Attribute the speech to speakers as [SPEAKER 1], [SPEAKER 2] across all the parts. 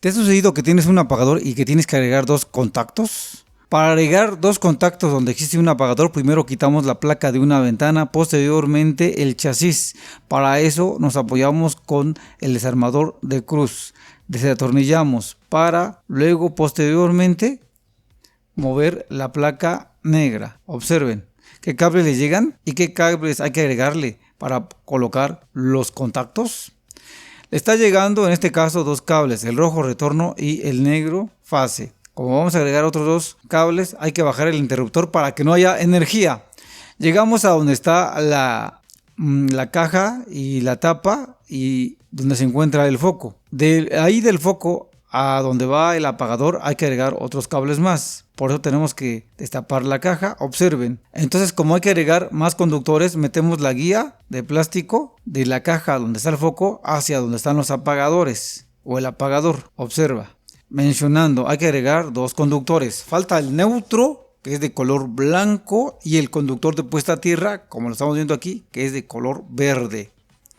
[SPEAKER 1] ¿Te ha sucedido que tienes un apagador y que tienes que agregar dos contactos? Para agregar dos contactos donde existe un apagador, primero quitamos la placa de una ventana, posteriormente el chasis. Para eso nos apoyamos con el desarmador de cruz. Desatornillamos para luego posteriormente mover la placa negra. Observen qué cables le llegan y qué cables hay que agregarle para colocar los contactos. Le está llegando en este caso dos cables, el rojo retorno y el negro fase. Como vamos a agregar otros dos cables, hay que bajar el interruptor para que no haya energía. Llegamos a donde está la caja y la tapa y donde se encuentra el foco. De ahí del foco a donde va el apagador hay que agregar otros cables más. Por eso tenemos que destapar la caja. Observen. Entonces, como hay que agregar más conductores, metemos la guía de plástico de la caja donde está el foco hacia donde están los apagadores o el apagador. Observa. Mencionando, hay que agregar dos conductores. Falta el neutro, que es de color blanco, y el conductor de puesta a tierra, como lo estamos viendo aquí, que es de color verde.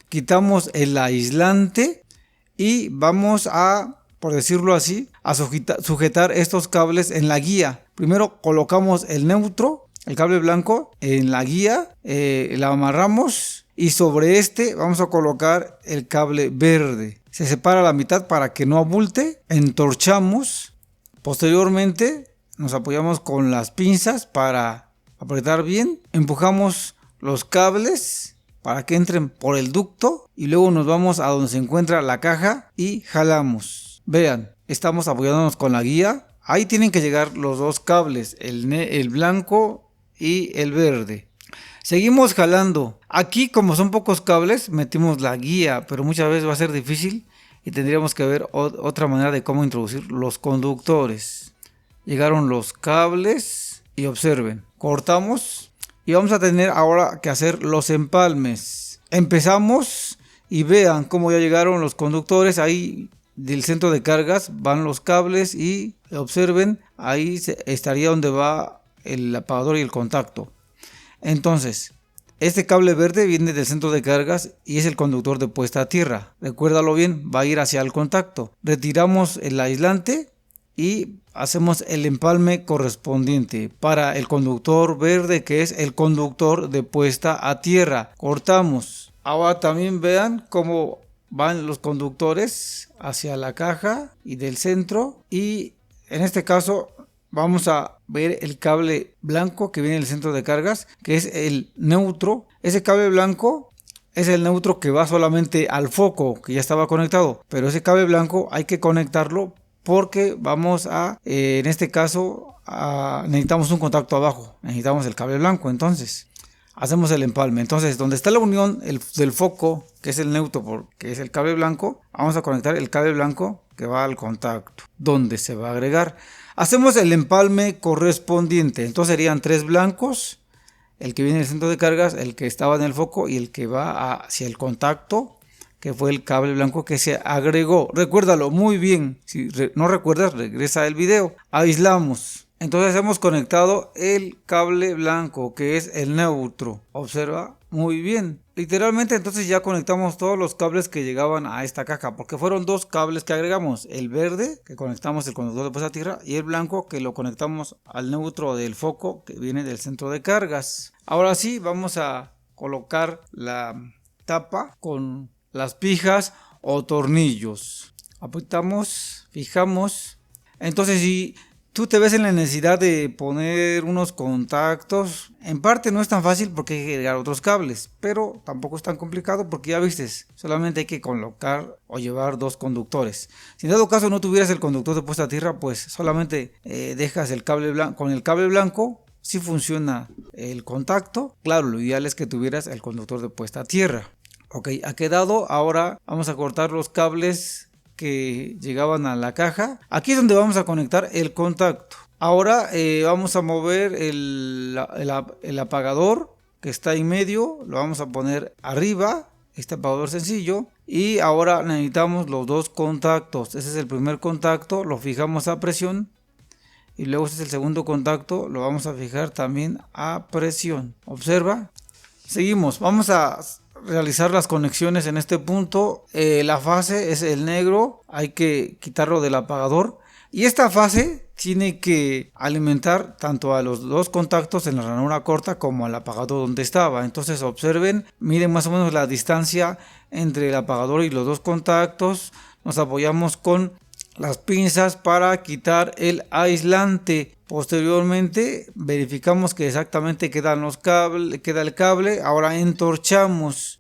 [SPEAKER 1] Quitamos el aislante y vamos a, por decirlo así, a sujetar estos cables en la guía. Primero colocamos el neutro, el cable blanco, en la guía, la amarramos y sobre este vamos a colocar el cable verde. Se separa a la mitad para que no abulte, entorchamos, posteriormente nos apoyamos con las pinzas para apretar bien, empujamos los cables para que entren por el ducto y luego nos vamos a donde se encuentra la caja y jalamos. Vean, estamos apoyándonos con la guía, ahí tienen que llegar los dos cables, el blanco y el verde. Seguimos jalando. Aquí, como son pocos cables, metimos la guía, pero muchas veces va a ser difícil y tendríamos que ver otra manera de cómo introducir los conductores. Llegaron los cables y observen, cortamos y vamos a tener ahora que hacer los empalmes. Empezamos y vean cómo ya llegaron los conductores. Ahí del centro de cargas van los cables y observen, ahí estaría donde va el apagador y el contacto. Entonces, este cable verde viene del centro de cargas y es el conductor de puesta a tierra. Recuérdalo bien, va a ir hacia el contacto. Retiramos el aislante y hacemos el empalme correspondiente para el conductor verde, que es el conductor de puesta a tierra. Cortamos. Ahora también vean cómo van los conductores hacia la caja y del centro, y en este caso vamos a ver el cable blanco que viene del centro de cargas, que es el neutro. Ese cable blanco es el neutro que va solamente al foco, que ya estaba conectado, pero ese cable blanco hay que conectarlo porque vamos a, en este caso, necesitamos un contacto abajo, necesitamos el cable blanco. Entonces hacemos el empalme. Entonces, donde está la unión del foco, que es el neutro, que es el cable blanco, vamos a conectar el cable blanco que va al contacto, donde se va a agregar. Hacemos el empalme correspondiente. Entonces serían tres blancos, el que viene del centro de cargas, el que estaba en el foco y el que va hacia el contacto, que fue el cable blanco que se agregó. Recuérdalo muy bien. Si no recuerdas, regresa el video. Aislamos. Entonces hemos conectado el cable blanco, que es el neutro. Observa muy bien. Literalmente entonces ya conectamos todos los cables que llegaban a esta caja, porque fueron dos cables que agregamos. El verde, que conectamos el conductor de puesta a tierra, y el blanco, que lo conectamos al neutro del foco, que viene del centro de cargas. Ahora sí, vamos a colocar la tapa con las pijas o tornillos. Apretamos, fijamos. Entonces, si tú te ves en la necesidad de poner unos contactos, en parte no es tan fácil porque hay que agregar otros cables, pero tampoco es tan complicado porque ya viste, solamente hay que colocar o llevar dos conductores. Si en dado caso no tuvieras el conductor de puesta a tierra, pues solamente dejas el cable blanco. Con el cable blanco sí funciona el contacto. Claro, lo ideal es que tuvieras el conductor de puesta a tierra. Ok, ha quedado. Ahora vamos a cortar los cables que llegaban a la caja. Aquí es donde vamos a conectar el contacto. Ahora vamos a mover el apagador que está en medio, lo vamos a poner arriba, este apagador sencillo, y ahora necesitamos los dos contactos. Ese es el primer contacto, lo fijamos a presión, y luego este es el segundo contacto, lo vamos a fijar también a presión. Observa. Seguimos, vamos a realizar las conexiones en este punto. La fase es el negro, hay que quitarlo del apagador. Y esta fase tiene que alimentar tanto a los dos contactos en la ranura corta como al apagador donde estaba. Entonces observen, miren más o menos la distancia entre el apagador y los dos contactos. Nos apoyamos con las pinzas para quitar el aislante. Posteriormente verificamos que exactamente queda el cable. Ahora entorchamos.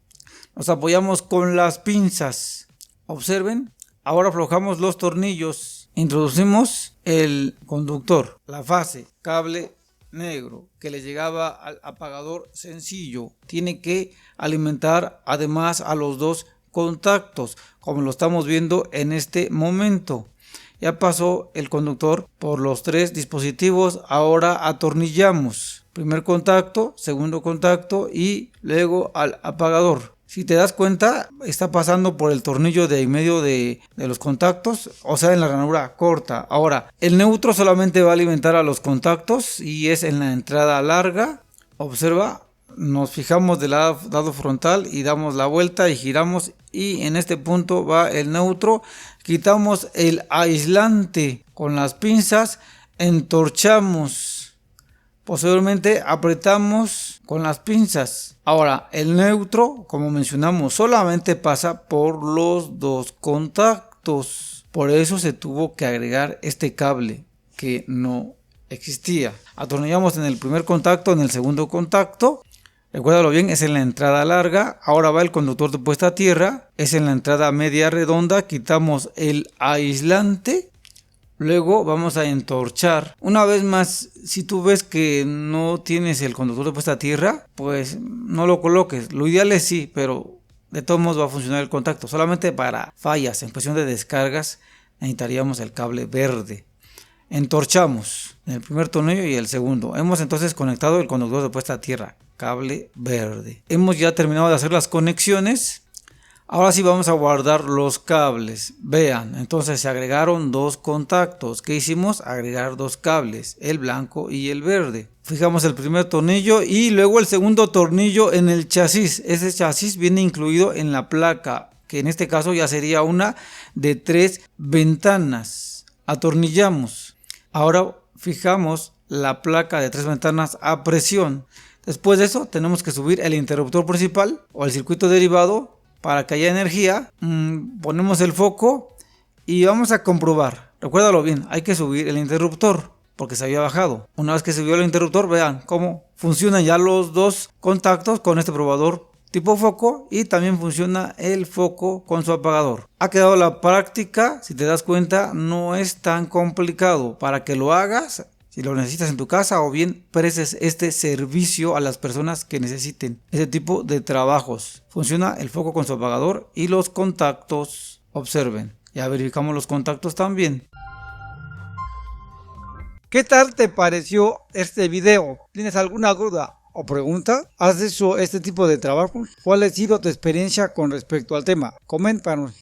[SPEAKER 1] Nos apoyamos con las pinzas. Observen. Ahora aflojamos los tornillos. Introducimos el conductor, la fase, cable negro que le llegaba al apagador sencillo. Tiene que alimentar además a los dos contactos, como lo estamos viendo en este momento. Ya pasó el conductor por los tres dispositivos. Ahora atornillamos. Primer contacto, segundo contacto y luego al apagador. Si te das cuenta, está pasando por el tornillo de en medio de los contactos, o sea, en la ranura corta. Ahora, el neutro solamente va a alimentar a los contactos y es en la entrada larga. Observa, nos fijamos del lado frontal y damos la vuelta y giramos, y en este punto va el neutro. Quitamos el aislante con las pinzas, entorchamos. Posteriormente apretamos con las pinzas. Ahora el neutro, como mencionamos, solamente pasa por los dos contactos. Por eso se tuvo que agregar este cable que no existía. Atornillamos en el primer contacto, en el segundo contacto. Recuérdalo bien, es en la entrada larga. Ahora va el conductor de puesta a tierra. Es en la entrada media redonda. Quitamos el aislante. Luego vamos a entorchar. Una vez más, si tú ves que no tienes el conductor de puesta a tierra, pues no lo coloques. Lo ideal es sí, pero de todos modos va a funcionar el contacto. Solamente para fallas, en cuestión de descargas, necesitaríamos el cable verde. Entorchamos en el primer tornillo y el segundo. Hemos entonces conectado el conductor de puesta a tierra, cable verde. Hemos ya terminado de hacer las conexiones. Ahora sí vamos a guardar los cables. Vean, entonces se agregaron dos contactos. ¿Qué hicimos? Agregar dos cables, el blanco y el verde. Fijamos el primer tornillo y luego el segundo tornillo en el chasis. Ese chasis viene incluido en la placa, que en este caso ya sería una de 3 ventanas. Atornillamos. Ahora fijamos la placa de 3 ventanas a presión. Después de eso tenemos que subir el interruptor principal o el circuito derivado. Para que haya energía, ponemos el foco y vamos a comprobar. Recuérdalo bien, hay que subir el interruptor porque se había bajado. Una vez que subió el interruptor, vean cómo funcionan ya los dos contactos con este probador tipo foco, y también funciona el foco con su apagador. Ha quedado la práctica. Si te das cuenta, no es tan complicado. Para que lo hagas, si lo necesitas en tu casa, o bien prestes este servicio a las personas que necesiten ese tipo de trabajos. Funciona el foco con su apagador y los contactos. Observen, ya verificamos los contactos también. ¿Qué tal te pareció este video? ¿Tienes alguna duda o pregunta? ¿Has hecho este tipo de trabajo? ¿Cuál ha sido tu experiencia con respecto al tema? Coméntanos.